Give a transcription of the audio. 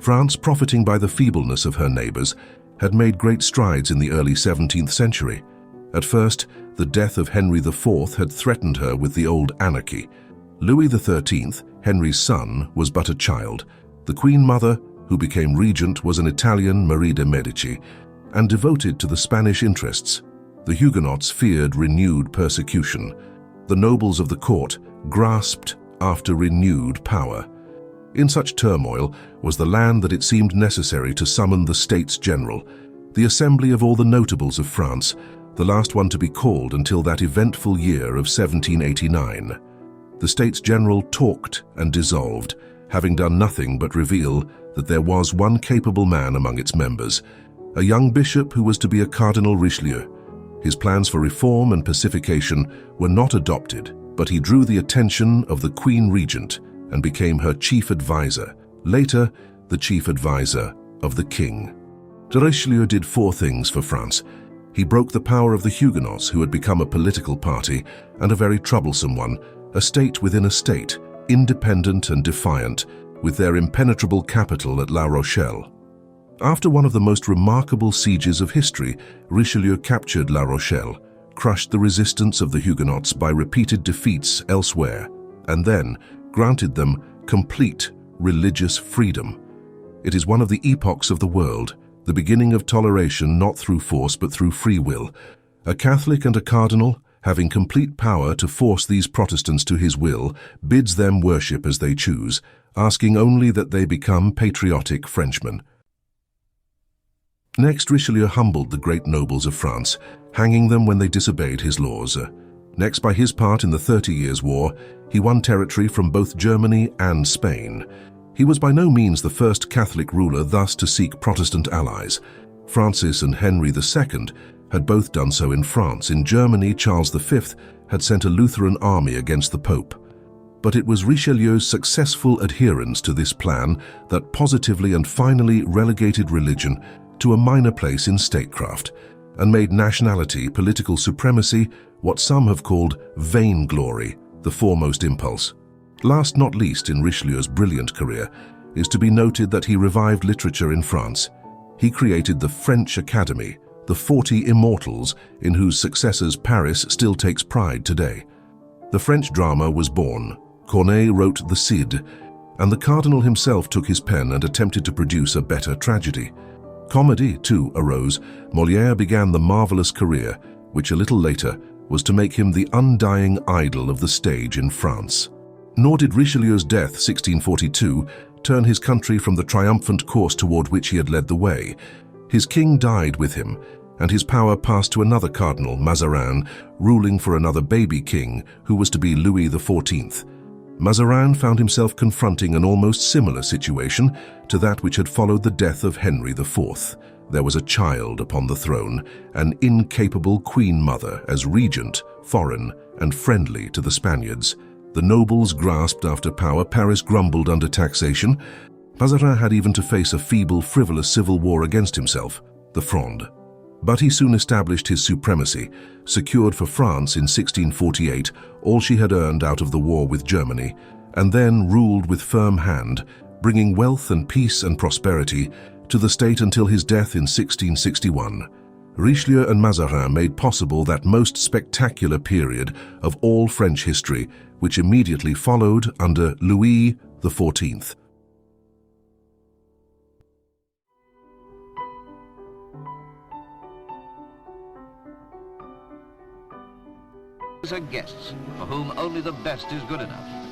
France, profiting by the feebleness of her neighbors, had made great strides in the early 17th century. At first, the death of Henry IV had threatened her with the old anarchy. Louis XIII, Henry's son, was but a child. The Queen Mother, who became regent, was an Italian Marie de' Medici, and devoted to the Spanish interests. The Huguenots feared renewed persecution. The nobles of the court grasped after renewed power. In such turmoil was the land that it seemed necessary to summon the States General, the assembly of all the notables of France, the last one to be called until that eventful year of 1789. The States General talked and dissolved, having done nothing but reveal that there was one capable man among its members, a young bishop who was to be a Cardinal Richelieu. His plans for reform and pacification were not adopted, but he drew the attention of the Queen Regent and became her chief advisor, later the chief advisor of the king. Richelieu did four things for France. He broke the power of the Huguenots, who had become a political party, and a very troublesome one, a state within a state, independent and defiant, with their impenetrable capital at La Rochelle. After one of the most remarkable sieges of history, Richelieu captured La Rochelle, crushed the resistance of the Huguenots by repeated defeats elsewhere, and then granted them complete religious freedom. It is one of the epochs of the world, the beginning of toleration not through force but through free will. A Catholic and a cardinal, having complete power to force these Protestants to his will, bids them worship as they choose, asking only that they become patriotic Frenchmen. Next, Richelieu humbled the great nobles of France, hanging them when they disobeyed his laws. Next, by his part in the 30 Years' War, he won territory from both Germany and Spain. He was by no means the first Catholic ruler thus to seek Protestant allies. Francis and Henry II had both done so in France. In Germany, Charles V had sent a Lutheran army against the Pope. But it was Richelieu's successful adherence to this plan that positively and finally relegated religion to a minor place in statecraft, and made nationality, political supremacy, what some have called vainglory, the foremost impulse. Last not least in Richelieu's brilliant career is to be noted that he revived literature in France. He created the French Academy, the 40 immortals in whose successors Paris still takes pride today. The French drama was born. Corneille wrote the Cid, and the Cardinal himself took his pen and attempted to produce a better tragedy. Comedy, too, arose. Molière began the marvelous career, which a little later was to make him the undying idol of the stage in France. Nor did Richelieu's death, 1642, turn his country from the triumphant course toward which he had led the way. His king died with him, and his power passed to another cardinal, Mazarin, ruling for another baby king, who was to be Louis XIV. Mazarin found himself confronting an almost similar situation to that which had followed the death of Henry IV. There was a child upon the throne, an incapable queen mother as regent, foreign and friendly to the Spaniards. The nobles grasped after power, Paris grumbled under taxation. Mazarin had even to face a feeble, frivolous civil war against himself, the Fronde. But he soon established his supremacy, secured for France in 1648 all she had earned out of the war with Germany, and then ruled with firm hand, bringing wealth and peace and prosperity to the state until his death in 1661. Richelieu and Mazarin made possible that most spectacular period of all French history, which immediately followed under Louis XIV. Are guests for whom only the best is good enough.